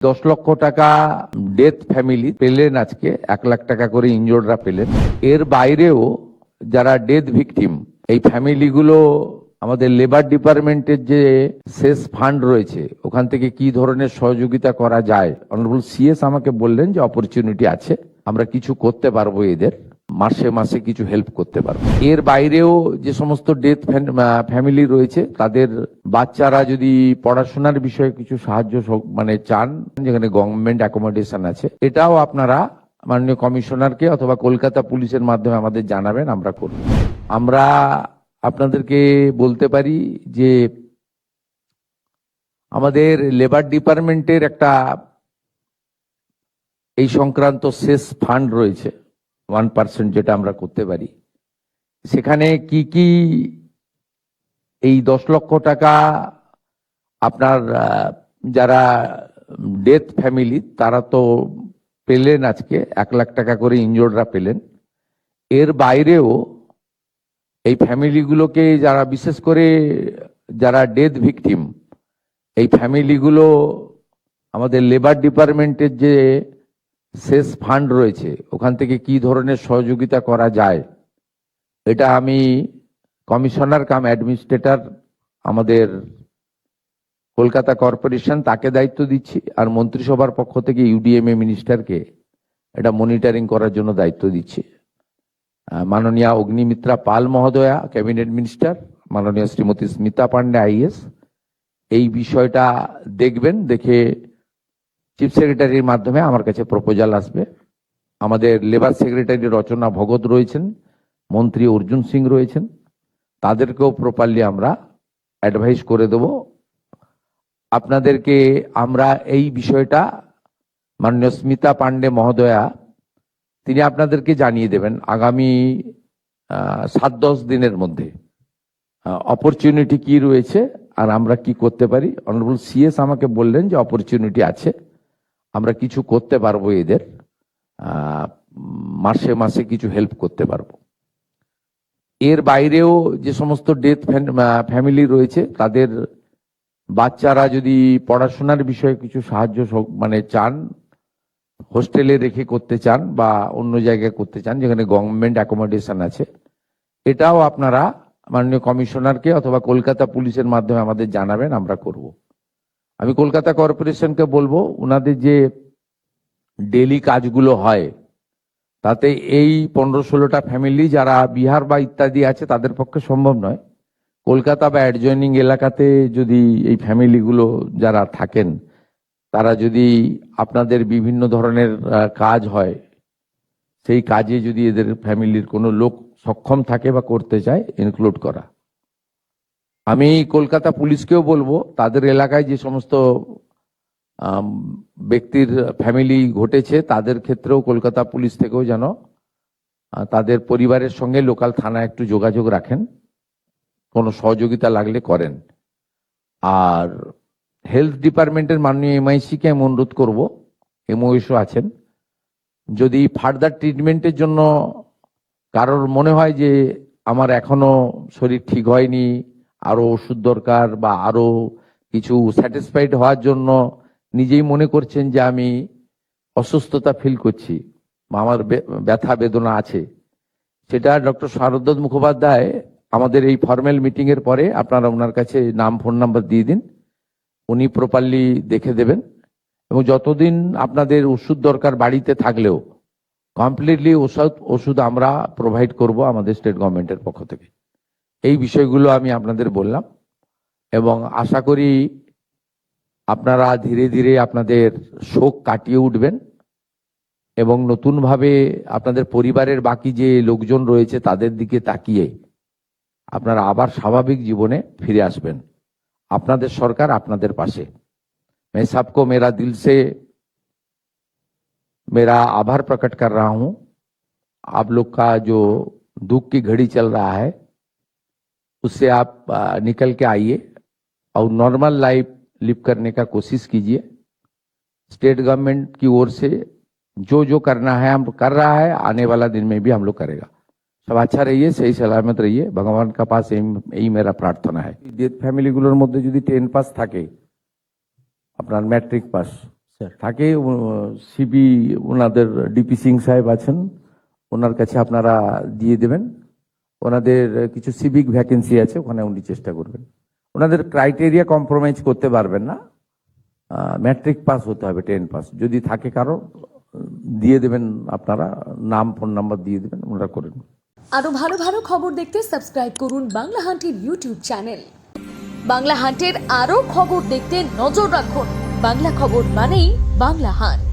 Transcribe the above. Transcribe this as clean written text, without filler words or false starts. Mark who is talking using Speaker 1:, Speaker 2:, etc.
Speaker 1: 10 লক্ষ টাকা death family পেলেন, আজকে 1 লাখ টাকা করে ইনজোর্ডরা পেলেন। এর বাইরেও যারা ডেথ ভিকটিম, এই ফ্যামিলিগুলো আমাদের লেবার ডিপার্টমেন্টের যে সেস ফান্ড রয়েছে ওখান থেকে কি ধরনের সহযোগিতা করা যায়, অনারেবল সিএস আমাকে বললেন যে অপরচুনিটি আছে, আমরা কিছু করতে পারবো, এদের মাসে মাসে কিছু হেল্প করতে পারবো। এর বাইরেও যে সমস্ত ডেথ ফ্যামিলি রয়েছে তাদের বাচ্চারা যদি পড়াশোনার বিষয়ে কিছু সাহায্য চান, যেখানে গভর্নমেন্ট অ্যাকোমোডেশন আছে, এটাও আপনারা মাননীয় কমিশনারকে অথবা কলকাতা পুলিশের মাধ্যমে আমাদের জানাবেন, আমরা করব। আমরা আপনাদেরকে বলতে পারি যে আমাদের লেবার ডিপার্টমেন্টের একটা এই সংক্রান্ত শেষ ফান্ড রয়েছে 1%, যেটা আমরা করতে পারি। সেখানে কি কি এই 10 লক্ষ টাকা আপনার যারা ডেথ ফ্যামিলি তারা তো পেলেন, আজকে 1 লাখ টাকা করে ইনজোর্ডরা পেলেন। এর বাইরেও এই ফ্যামিলিগুলোকে যারা বিশেষ করে যারা ডেথ ভিকটিম, এই ফ্যামিলিগুলো আমাদের লেবার ডিপার্টমেন্টের যে শেষ ফান্ড রয়েছে ওখান থেকে কি ধরনের সহযোগিতা করা যায়, এটা আমি কমিশনার কাম অ্যাডমিনিস্ট্রেটর আমাদের কলকাতা কর্পোরেশন তাকে দায়িত্ব দিচ্ছি, আর মন্ত্রিসভার পক্ষ থেকে ইউডিএমএ মিনিস্টারকে এটা মনিটরিং করার জন্য দায়িত্ব দিচ্ছি। মাননীয় অগ্নিমিত্রা পাল মহোদয়া ক্যাবিনেট মিনিস্টার, মাননীয় শ্রীমতী স্মিতা পান্ডে আইএস এই বিষয়টা দেখবেন, দেখে চিফ সেক্রেটারির মাধ্যমে আমার কাছে প্রপোজাল আসবে। আমাদের লেবার সেক্রেটারি রচনা ভগত রয়েছেন, মন্ত্রী অর্জুন সিং রয়েছেন, তাদেরকেও প্রপারলি আমরা অ্যাডভাইস করে দেব। আপনাদেরকে আমরা এই বিষয়টা মাননীয় স্মিতা পান্ডে মহোদয়া তিনি আপনাদেরকে জানিয়ে দেবেন আগামী 7-10 দিনের মধ্যে অপরচুনিটি কি রয়েছে আর আমরা কি করতে পারি। অনারেবল সিএস আমাকে বললেন যে অপরচুনিটি আছে, আমরা কিছু করতে পারবো, এদের মাসে মাসে কিছু হেল্প করতে পারবো। এর বাইরেও যে সমস্ত ডেথ ফ্যামিলি রয়েছে তাদের বাচ্চারা যদি পড়াশোনার বিষয়ে কিছু সাহায্য চান, হোস্টেলে রেখে করতে চান বা অন্য জায়গায় করতে চান যেখানে গভর্নমেন্ট অ্যাকোমোডেশন আছে, এটাও আপনারা মাননীয় কমিশনারকে অথবা কলকাতা পুলিশের মাধ্যমে আমাদের জানাবেন, আমরা করব। আমি কলকাতা কর্পোরেশনকে বলবো ওনাদের যে ডেলি কাজগুলো হয় তাতে এই 15-16টা ফ্যামিলি যারা বিহার বা ইত্যাদি আছে তাদের পক্ষে সম্ভব নয়। কলকাতা বা অ্যাডজয়নিং এলাকাতে যদি এই ফ্যামিলিগুলো যারা থাকেন তারা যদি আপনাদের বিভিন্ন ধরনের কাজ হয়, সেই কাজে যদি এদের ফ্যামিলির কোনো লোক সক্ষম থাকে বা করতে চায়, ইনক্লুড করা। আমি কলকাতা পুলিশকেও বলবো তাদের এলাকায় যে সমস্ত ব্যক্তির ফ্যামিলি ঘটেছে তাদের ক্ষেত্রেও কলকাতা পুলিশ থেকেও যেন তাদের পরিবারের সঙ্গে লোকাল থানায় একটু যোগাযোগ রাখেন, কোনো সহযোগিতা লাগলে করেন। আর হেলথ ডিপার্টমেন্টের মাননীয় এমআইসিকে আমি অনুরোধ করবো, এমওএসও আছেন, যদি ফার্দার ট্রিটমেন্টের জন্য কারোর মনে হয় যে আমার এখনো শরীর ঠিক হয়নি, আরো ওষুধ দরকার বা আরো কিছু স্যাটিসফাইড হওয়ার জন্য নিজেই মনে করছেন যে আমি অসুস্থতা ফিল করছি বা আমার ব্যথা বেদনা আছে, সেটা ডক্টর শারদ মুখোপাধ্যায় আমাদের এই ফর্মাল মিটিং এর পরে আপনারা ওনার কাছে নাম ফোন নাম্বার দিয়ে দিন, উনি প্রপারলি দেখে দেবেন। এবং যতদিন আপনাদের ওষুধ দরকার বাড়িতে থাকলেও কমপ্লিটলি ওষুধ আমরা প্রোভাইড করব আমাদের স্টেট গভর্নমেন্টের পক্ষ থেকে। এই বিষয়গুলো আমি আপনাদের বললাম এবং আশা করি আপনারা ধীরে ধীরে আপনাদের শোক কাটিয়ে উঠবেন এবং নতুনভাবে আপনাদের পরিবারের বাকি যে লোকজন রয়েছে তাদের দিকে তাকিয়ে আপনারা আবার স্বাভাবিক জীবনে ফিরে আসবেন। আপনাদের সরকার আপনাদের পাশে। मैं सबको मेरा दिल से मेरा आभार प्रकट कर रहा हूं। आप लोग का जो दुख की घड़ी चल रहा है उससे आप निकल के आइए और नॉर्मल लाइफ लिव करने का कोशिश कीजिए। स्टेट गवर्नमेंट की ओर से जो जो करना है हम कर रहा है, आने वाला दिन में भी हम लोग करेगा। सब अच्छा रहिए, सही सलामत रहिए, भगवान का पास यही मेरा प्रार्थना है। डेथ फैमिली गुलोर मध्य यदि 10 पास থাকে, আপনার ম্যাট্রিক পাস,
Speaker 2: স্যার।
Speaker 1: থাকে সিবি ওনাদের ডিপি সিং সাহেব আছেন, ওনার কাছে আপনারা দিয়ে দেবেন। ওনাদের কিছু সিভিক ভ্যাকেন্সি আছে, ওখানে উনি চেষ্টা করবেন। ওনাদের ক্রাইটেরিয়া কম্প্রোমাইজ করতে পারবেন না, ম্যাট্রিক পাস হতে হবে, 10 পাস। যদি থাকে কারো দিয়ে দেবেন, আপনারা নাম ফোন নাম্বার দিয়ে দেবেন, ওনারা করেন।
Speaker 3: আরো ভালো ভালো খবর দেখতে সাবস্ক্রাইব করুন বাংলা হান্টের ইউটিউব চ্যানেল। বাংলা হান্টের আরো খবর দেখতে নজর রাখুন। বাংলা খবর মানেই বাংলা হান্ট।